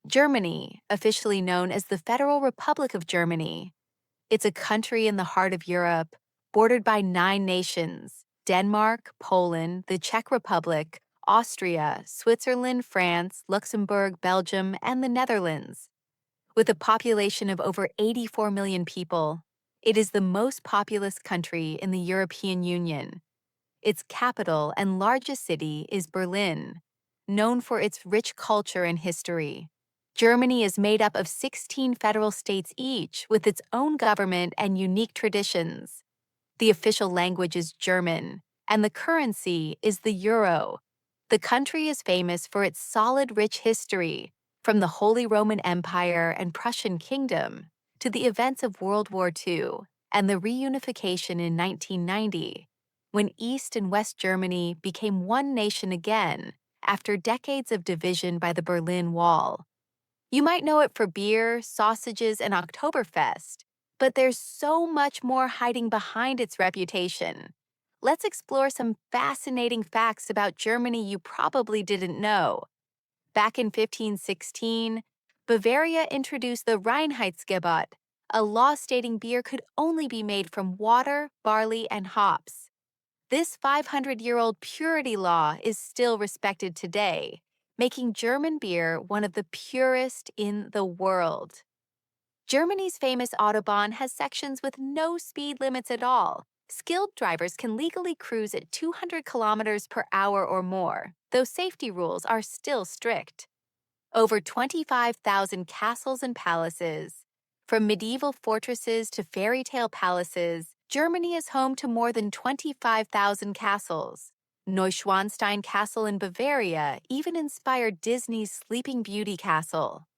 Germany, officially known as the Federal Republic of Germany. It's a country in the heart of Europe, bordered by 9 nations: Denmark, Poland, the Czech Republic, Austria, Switzerland, France, Luxembourg, Belgium, and the Netherlands. With a population of over 84 million people, it is the most populous country in the European Union. Its capital and largest city is Berlin, known for its rich culture and history. Germany is made up of 16 federal states each, with its own government and unique traditions. The official language is German, and the currency is the euro. The country is famous for its solid, rich history, from the Holy Roman Empire and Prussian Kingdom to the events of World War II and the reunification in 1990, when East and West Germany became one nation again after decades of division by the Berlin Wall. You might know it for beer, sausages, and Oktoberfest, but there's so much more hiding behind its reputation. Let's explore some fascinating facts about Germany you probably didn't know. Back in 1516, Bavaria introduced the Reinheitsgebot, a law stating beer could only be made from water, barley, and hops. This 500-year-old purity law is still respected today, making German beer one of the purest in the world. Germany's famous Autobahn has sections with no speed limits at all. Skilled drivers can legally cruise at 200 kilometers per hour or more, though safety rules are still strict. Over 25,000 castles and palaces. From medieval fortresses to fairy tale palaces, Germany is home to more than 25,000 castles. Neuschwanstein Castle in Bavaria even inspired Disney's Sleeping Beauty Castle.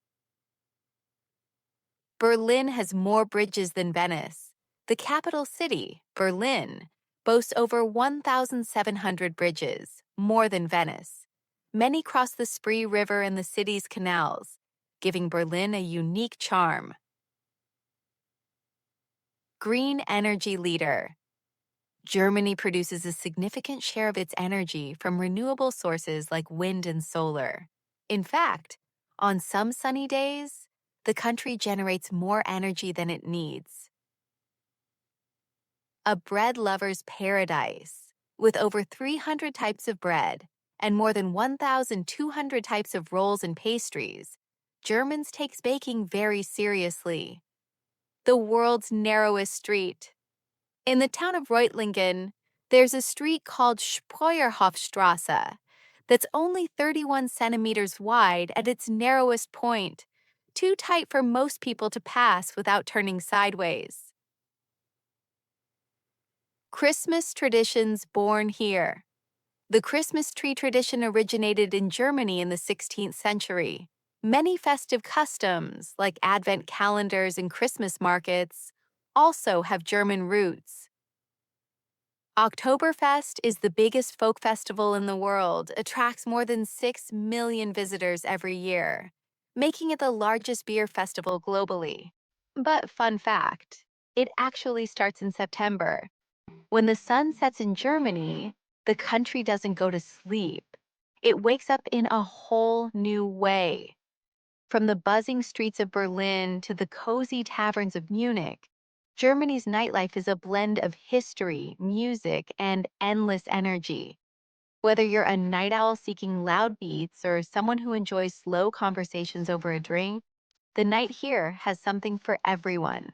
Berlin has more bridges than Venice. The capital city, Berlin, boasts over 1,700 bridges, more than Venice. Many cross the Spree River and the city's canals, giving Berlin a unique charm. Green energy leader. Germany produces a significant share of its energy from renewable sources like wind and solar. In fact, on some sunny days, the country generates more energy than it needs. A bread lover's paradise. With over 300 types of bread and more than 1,200 types of rolls and pastries, Germans take baking very seriously. The world's narrowest street. In the town of Reutlingen, there's a street called Spreuerhofstrasse that's only 31 centimeters wide at its narrowest point, too tight for most people to pass without turning sideways. Christmas traditions born here. The Christmas tree tradition originated in Germany in the 16th century. Many festive customs, like Advent calendars and Christmas markets, also have German roots. Oktoberfest is the biggest folk festival in the world, attracts more than 6 million visitors every year, making it the largest beer festival globally. But fun fact, it actually starts in September. When the sun sets in Germany, the country doesn't go to sleep. It wakes up in a whole new way. From the buzzing streets of Berlin to the cozy taverns of Munich, Germany's nightlife is a blend of history, music, and endless energy. Whether you're a night owl seeking loud beats or someone who enjoys slow conversations over a drink, the night here has something for everyone.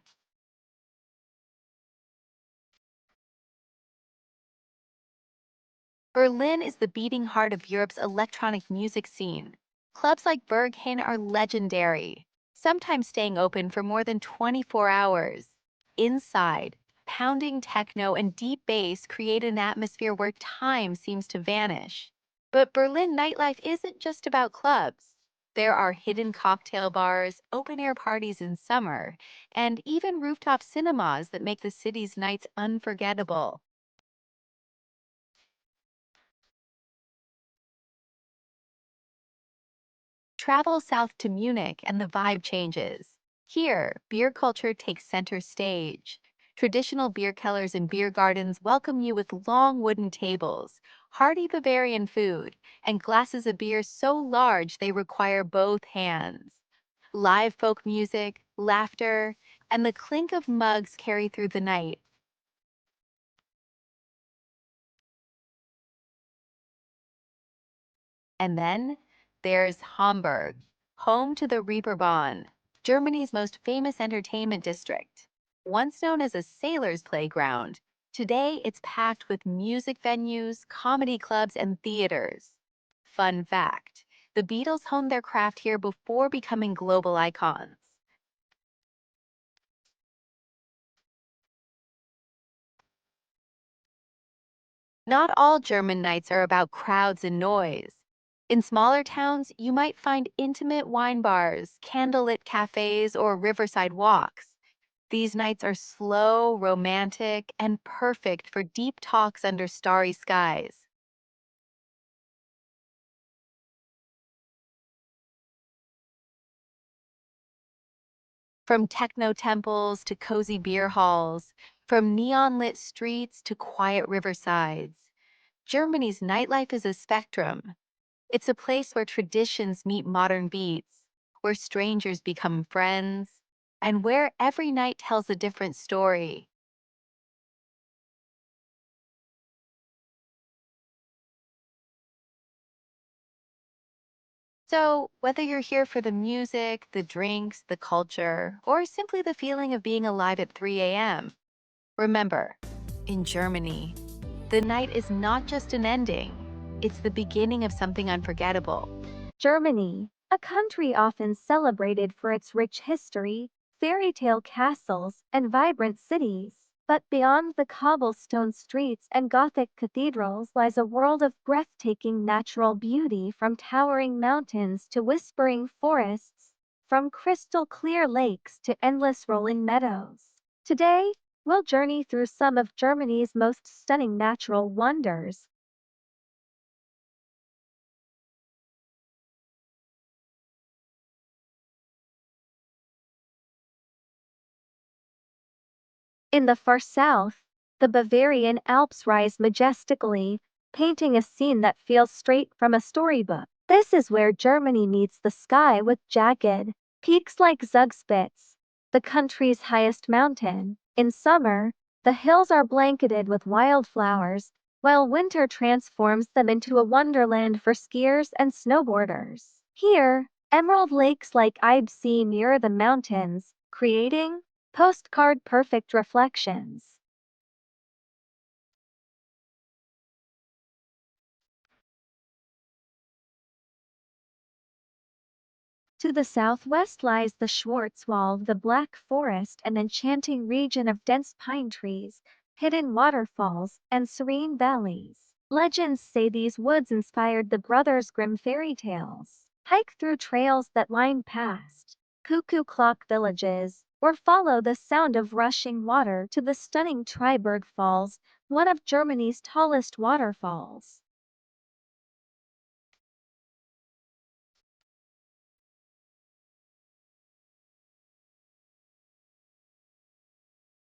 Berlin is the beating heart of Europe's electronic music scene. Clubs like Berghain are legendary, sometimes staying open for more than 24 hours. Inside, pounding techno and deep bass create an atmosphere where time seems to vanish. But Berlin nightlife isn't just about clubs. There are hidden cocktail bars, open-air parties in summer, and even rooftop cinemas that make the city's nights unforgettable. Travel south to Munich and the vibe changes. Here, beer culture takes center stage. Traditional beer kellers and beer gardens welcome you with long wooden tables, hearty Bavarian food, and glasses of beer so large they require both hands. Live folk music, laughter, and the clink of mugs carry through the night. And then there's Hamburg, home to the Reeperbahn, Germany's most famous entertainment district. Once known as a sailor's playground, today it's packed with music venues, comedy clubs, and theaters. Fun fact, the Beatles honed their craft here before becoming global icons. Not all German nights are about crowds and noise. In smaller towns, you might find intimate wine bars, candlelit cafes, or riverside walks. These nights are slow, romantic, and perfect for deep talks under starry skies. From techno temples to cozy beer halls, from neon lit streets to quiet riversides, Germany's nightlife is a spectrum. It's a place where traditions meet modern beats, where strangers become friends, and where every night tells a different story. So, whether you're here for the music, the drinks, the culture, or simply the feeling of being alive at 3 a.m., remember, in Germany, the night is not just an ending, it's the beginning of something unforgettable. Germany, a country often celebrated for its rich history, fairy tale castles, and vibrant cities. But beyond the cobblestone streets and Gothic cathedrals lies a world of breathtaking natural beauty, from towering mountains to whispering forests, from crystal clear lakes to endless rolling meadows. Today, we'll journey through some of Germany's most stunning natural wonders. In the far south, the Bavarian Alps rise majestically, painting a scene that feels straight from a storybook. This is where Germany meets the sky with jagged peaks like Zugspitze, the country's highest mountain. In summer, the hills are blanketed with wildflowers, while winter transforms them into a wonderland for skiers and snowboarders. Here, emerald lakes like Eibsee mirror the mountains, creating postcard perfect reflections. To the southwest lies the Schwarzwald, the Black Forest, an enchanting region of dense pine trees, hidden waterfalls, and serene valleys. Legends say these woods inspired the Brothers Grimm fairy tales. Hike through trails that wind past cuckoo clock villages, or follow the sound of rushing water to the stunning Triberg Falls, one of Germany's tallest waterfalls.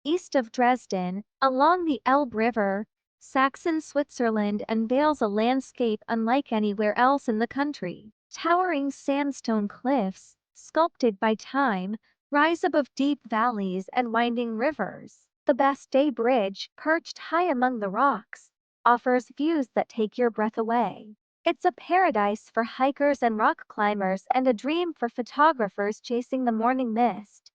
East of Dresden, along the Elbe River, Saxon Switzerland unveils a landscape unlike anywhere else in the country. Towering sandstone cliffs, sculpted by time, rise above deep valleys and winding rivers. The Bastei Bridge, perched high among the rocks, offers views that take your breath away. It's a paradise for hikers and rock climbers, and a dream for photographers chasing the morning mist.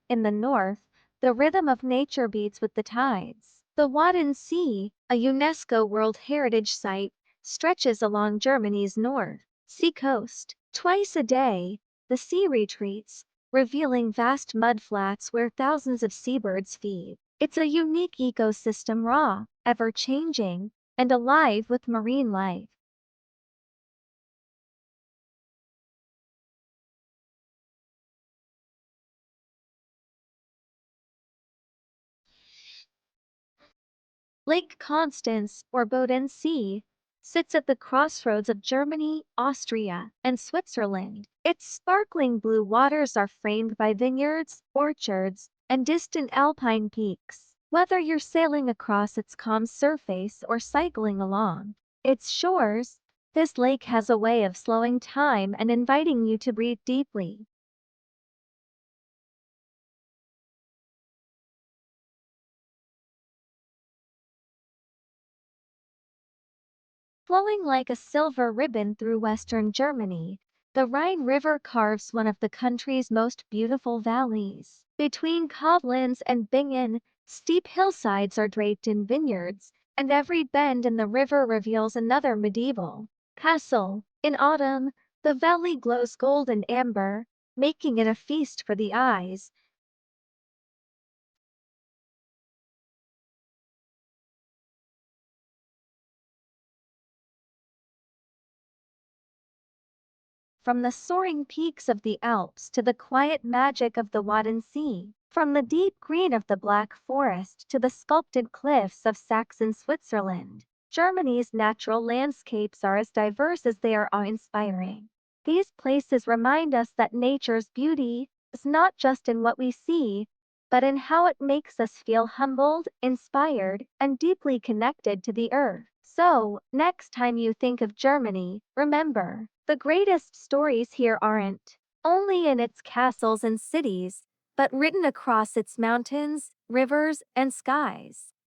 In the north, the rhythm of nature beats with the tides. The Wadden Sea, a UNESCO World Heritage Site, stretches along Germany's north sea coast. Twice a day, the sea retreats, revealing vast mudflats where thousands of seabirds feed. It's a unique ecosystem, raw, ever-changing, and alive with marine life. Lake Constance, or Bodensee, sits at the crossroads of Germany, Austria, and Switzerland. Its sparkling blue waters are framed by vineyards, orchards, and distant alpine peaks. Whether you're sailing across its calm surface or cycling along its shores, this lake has a way of slowing time and inviting you to breathe deeply. Flowing like a silver ribbon through western Germany, the Rhine River carves one of the country's most beautiful valleys. Between Koblenz and Bingen, steep hillsides are draped in vineyards, and every bend in the river reveals another medieval castle. In autumn, the valley glows gold and amber, making it a feast for the eyes. From the soaring peaks of the Alps to the quiet magic of the Wadden Sea, from the deep green of the Black Forest to the sculpted cliffs of Saxon Switzerland, Germany's natural landscapes are as diverse as they are awe-inspiring. These places remind us that nature's beauty is not just in what we see, but in how it makes us feel humbled, inspired, and deeply connected to the earth. So, next time you think of Germany, remember, the greatest stories here aren't only in its castles and cities, but written across its mountains, rivers, and skies.